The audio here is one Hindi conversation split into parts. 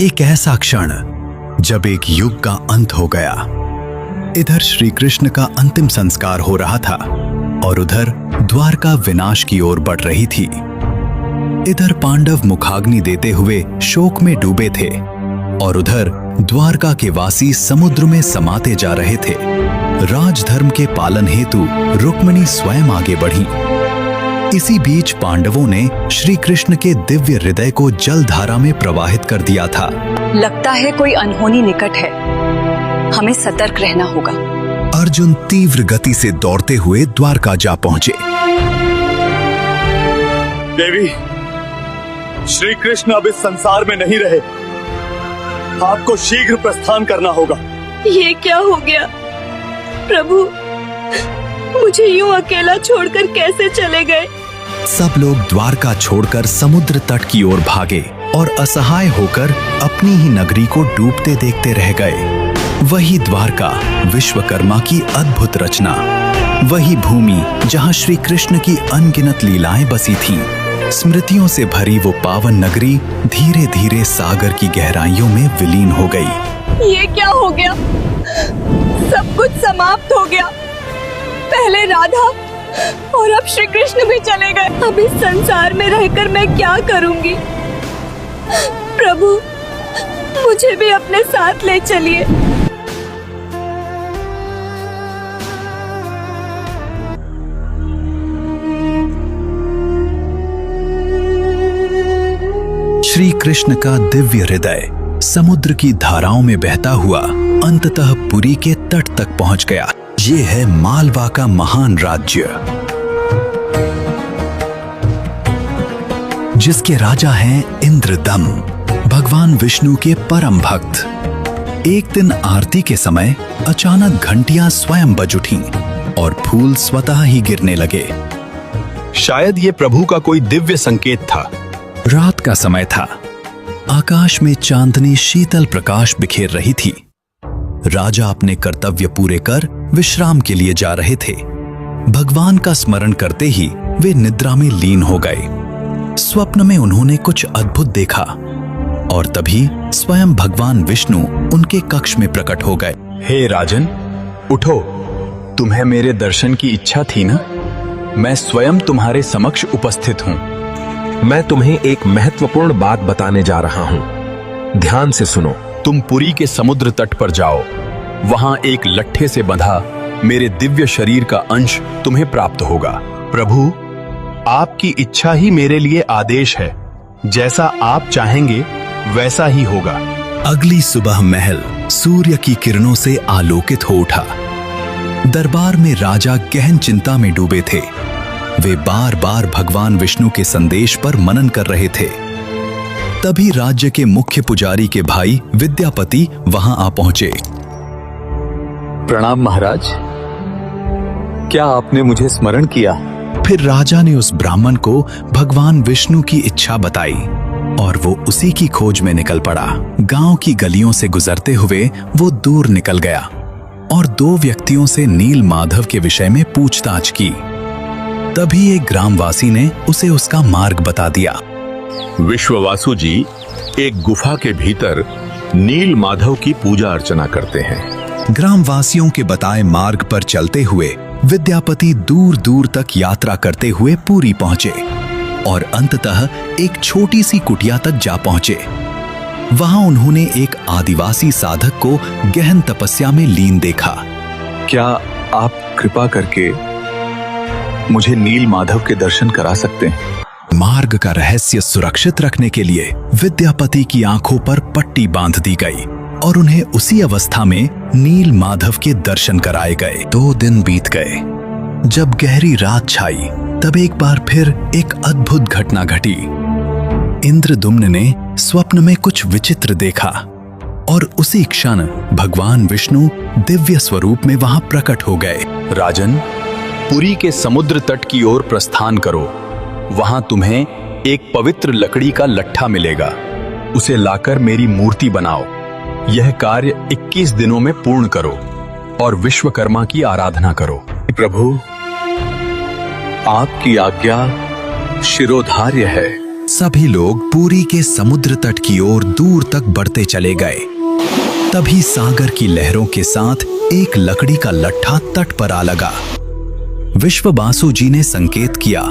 एक ऐसा क्षण जब एक युग का अंत हो गया। इधर श्री कृष्ण का अंतिम संस्कार हो रहा था और उधर द्वारका विनाश की ओर बढ़ रही थी। इधर पांडव मुखाग्नि देते हुए शोक में डूबे थे और उधर द्वारका के वासी समुद्र में समाते जा रहे थे। राजधर्म के पालन हेतु रुक्मिणी स्वयं आगे बढ़ी। इसी बीच पांडवों ने श्री कृष्ण के दिव्य हृदय को जलधारा में प्रवाहित कर दिया था। लगता है कोई अनहोनी निकट है, हमें सतर्क रहना होगा। अर्जुन तीव्र गति से दौड़ते हुए द्वारका जा पहुंचे। देवी, श्री कृष्ण अब इस संसार में नहीं रहे, आपको शीघ्र प्रस्थान करना होगा। ये क्या हो गया प्रभु, मुझे यूं अकेला छोड़कर कैसे चले गए? सब लोग द्वारका छोड़कर समुद्र तट की ओर भागे और असहाय होकर अपनी ही नगरी को डूबते देखते रह गए। वही द्वारका, विश्वकर्मा की अद्भुत रचना, वही भूमि जहां श्री कृष्ण की अनगिनत लीलाएं बसी थीं। स्मृतियों से भरी वो पावन नगरी धीरे धीरे सागर की गहराइयों में विलीन हो गई। ये क्या हो गया? सब कुछ समाप्त हो गया। पहले राधा और अब श्री कृष्ण भी चले गए। अब इस संसार में रहकर मैं क्या करूंगी? प्रभु, मुझे भी अपने साथ ले चलिए। श्री कृष्ण का दिव्य हृदय समुद्र की धाराओं में बहता हुआ अंततः पुरी के तट तक पहुंच गया। ये है मालवा का महान राज्य, जिसके राजा हैं इंद्रदम, भगवान विष्णु के परम भक्त। एक दिन आरती के समय अचानक घंटियां स्वयं बज उठीं और फूल स्वतः ही गिरने लगे। शायद ये प्रभु का कोई दिव्य संकेत था। रात का समय था। आकाश में चांदनी शीतल प्रकाश बिखेर रही थी। राजा अपने कर्तव्य पूरे कर विश्राम के लिए जा रहे थे। भगवान का स्मरण करते ही वे निद्रा में लीन हो गए। स्वप्न में उन्होंने कुछ अद्भुत देखा और तभी स्वयं भगवान विष्णु उनके कक्ष में प्रकट हो गए। हे राजन, उठो, तुम्हें मेरे दर्शन की इच्छा थी ना? मैं स्वयं तुम्हारे समक्ष उपस्थित हूँ। मैं तुम्हें एक महत्वपूर्ण बात बताने जा रहा हूँ, ध्यान से सुनो। तुम पुरी के समुद्र तट पर जाओ। वहां एक लट्ठे से बंधा मेरे दिव्य शरीर का अंश तुम्हें प्राप्त होगा। प्रभु, आपकी इच्छा ही मेरे लिए आदेश है। जैसा आप चाहेंगे वैसा ही होगा। अगली सुबह महल सूर्य की किरणों से आलोकित हो उठा। दरबार में राजा गहन चिंता में डूबे थे। वे बार बार भगवान विष्णु के संदेश पर मनन कर रहे थे। तभी राज्य के मुख्य पुजारी के भाई विद्यापति वहां आ पहुंचे। प्रणाम महाराज, क्या आपने मुझे स्मरण किया? फिर राजा ने उस ब्राह्मण को भगवान विष्णु की इच्छा बताई और वो उसी की खोज में निकल पड़ा। गांव की गलियों से गुजरते हुए वो दूर निकल गया और दो व्यक्तियों से नील माधव के विषय में पूछताछ की। तभी एक ग्रामवासी ने उसे उसका मार्ग बता दिया। विश्ववासु जी एक गुफा के भीतर नील माधव की पूजा अर्चना करते हैं। ग्रामवासियों के बताए मार्ग पर चलते हुए विद्यापति दूर दूर तक यात्रा करते हुए पुरी पहुंचे और अंततः एक छोटी सी कुटिया तक जा पहुंचे। वहां उन्होंने एक आदिवासी साधक को गहन तपस्या में लीन देखा। क्या आप कृपा करके मुझे नील माधव के दर्शन करा सकते हैं? मार्ग का रहस्य सुरक्षित रखने के लिए विद्यापति की आंखों पर पट्टी बांध दी गई और उन्हें उसी अवस्था में नील माधव के दर्शन कराए गए। 2 दिन बीत गए। जब गहरी रात छाई तब एक बार फिर एक अद्भुत घटना घटी। इंद्रदुम्न ने स्वप्न में कुछ विचित्र देखा और उसी क्षण भगवान विष्णु दिव्य स्वरूप में वहां प्रकट हो गए। राजन, पुरी के समुद्र तट की ओर प्रस्थान करो। वहां तुम्हें एक पवित्र लकड़ी का लट्ठा मिलेगा। उसे लाकर मेरी मूर्ति बनाओ। यह कार्य 21 दिनों में पूर्ण करो और विश्वकर्मा की आराधना करो। प्रभु, आपकी आज्ञा शिरोधार्य है। सभी लोग पुरी के समुद्र तट की ओर दूर तक बढ़ते चले गए। तभी सागर की लहरों के साथ एक लकड़ी का लट्ठा तट पर आ लगा। विश्वबासु जी ने संकेत किया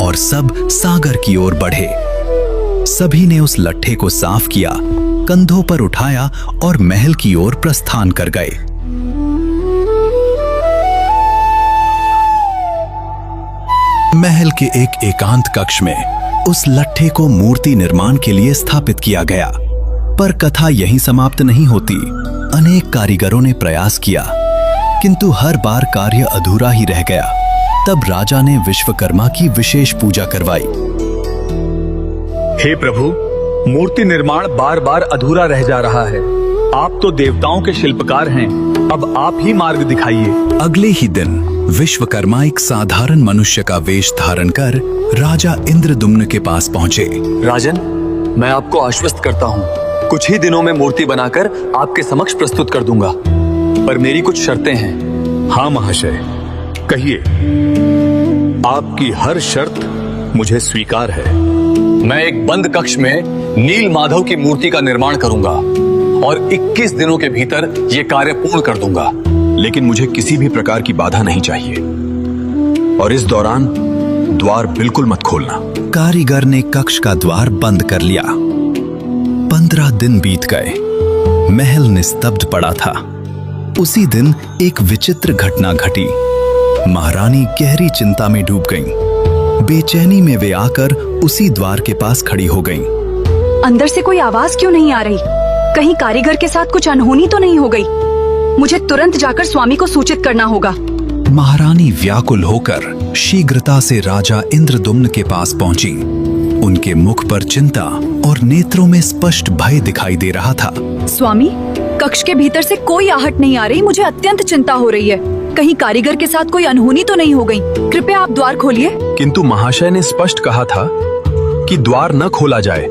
और सब सागर की ओर बढ़े। सभी ने उस लट्ठे को साफ किया, कंधों पर उठाया और महल की ओर प्रस्थान कर गए। महल के एक एकांत कक्ष में उस लट्ठे को मूर्ति निर्माण के लिए स्थापित किया गया। पर कथा यहीं समाप्त नहीं होती। अनेक कारीगरों ने प्रयास किया, किंतु हर बार कार्य अधूरा ही रह गया। तब राजा ने विश्वकर्मा की विशेष पूजा करवाई। हे प्रभु, मूर्ति निर्माण बार बार अधूरा रह जा रहा है। आप तो देवताओं के शिल्पकार हैं, अब आप ही मार्ग दिखाइए। अगले ही दिन विश्वकर्मा एक साधारण मनुष्य का वेश धारण कर राजा इंद्रदुम्न के पास पहुंचे। राजन, मैं आपको आश्वस्त करता हूँ, कुछ ही दिनों में मूर्ति बनाकर आपके समक्ष प्रस्तुत कर दूंगा, पर मेरी कुछ शर्तें हैं। हाँ महाशय, कहिए। आपकी हर शर्त मुझे स्वीकार है। मैं एक बंद कक्ष में नील माधव की मूर्ति का निर्माण करूंगा और 21 दिनों के भीतर यह कार्य पूर्ण कर दूंगा। लेकिन मुझे किसी भी प्रकार की बाधा नहीं चाहिए, और इस दौरान द्वार बिल्कुल मत खोलना। कारीगर ने कक्ष का द्वार बंद कर लिया। 15 दिन बीत गए। महल निस्तब्ध पड़ा था। उसी दिन एक विचित्र घटना घटी। महारानी गहरी चिंता में डूब गईं। बेचैनी में वे आकर उसी द्वार के पास खड़ी हो गईं। अंदर से कोई आवाज क्यों नहीं आ रही? कहीं कारीगर के साथ कुछ अनहोनी तो नहीं हो गई? मुझे तुरंत जाकर स्वामी को सूचित करना होगा। महारानी व्याकुल होकर शीघ्रता से राजा इंद्रदुम्न के पास पहुंची। उनके मुख पर चिंता और नेत्रों में स्पष्ट भय दिखाई दे रहा था। स्वामी, कक्ष के भीतर से कोई आहट नहीं आ रही। मुझे अत्यंत चिंता हो रही है। कहीं कारीगर के साथ कोई अनहोनी तो नहीं हो गई? कृपया आप द्वार खोलिए। किंतु महाशय ने स्पष्ट कहा था कि द्वार न खोला जाए,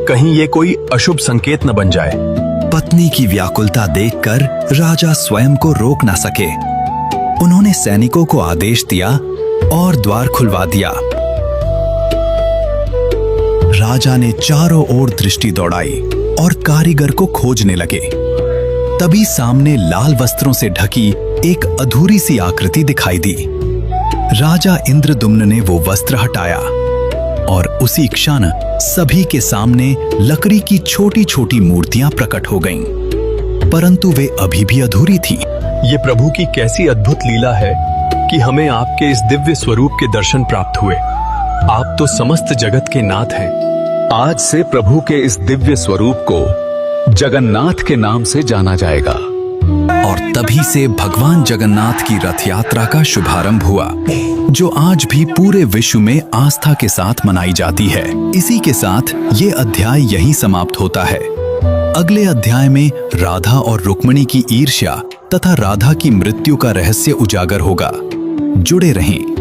कहीं ये कोई अशुभ संकेत न बन जाए। पत्नी की व्याकुलता देखकर राजा स्वयं को रोक न सके। उन्होंने सैनिकों को आदेश दिया और द्वार खुलवा दिया। राजा ने चारों ओर दृष्टि दौड़ाई और कारीगर को खोजने लगे। तभी सामने लाल वस्त्रों से ढकी एक अधूरी सी आकृति दिखाई दी। राजा इंद्रदुम्न ने वो वस्त्र हटाया और उसी क्षण सभी के सामने लकड़ी की छोटी छोटी मूर्तियां प्रकट हो गईं, परंतु वे अभी भी अधूरी थीं। ये प्रभु की कैसी अद्भुत लीला है कि हमें आपके इस दिव्य स्वरूप के दर्शन प्राप्त हुए। आप तो समस्त जगत के नाथ हैं। आज से प्रभु के इस दिव्य स्वरूप को जगन्नाथ के नाम से जाना जाएगा। और तभी से भगवान जगन्नाथ की रथ यात्रा का शुभारंभ हुआ, जो आज भी पूरे विश्व में आस्था के साथ मनाई जाती है। इसी के साथ ये अध्याय यहीं समाप्त होता है। अगले अध्याय में राधा और रुक्मिणी की ईर्ष्या तथा राधा की मृत्यु का रहस्य उजागर होगा। जुड़े रहें।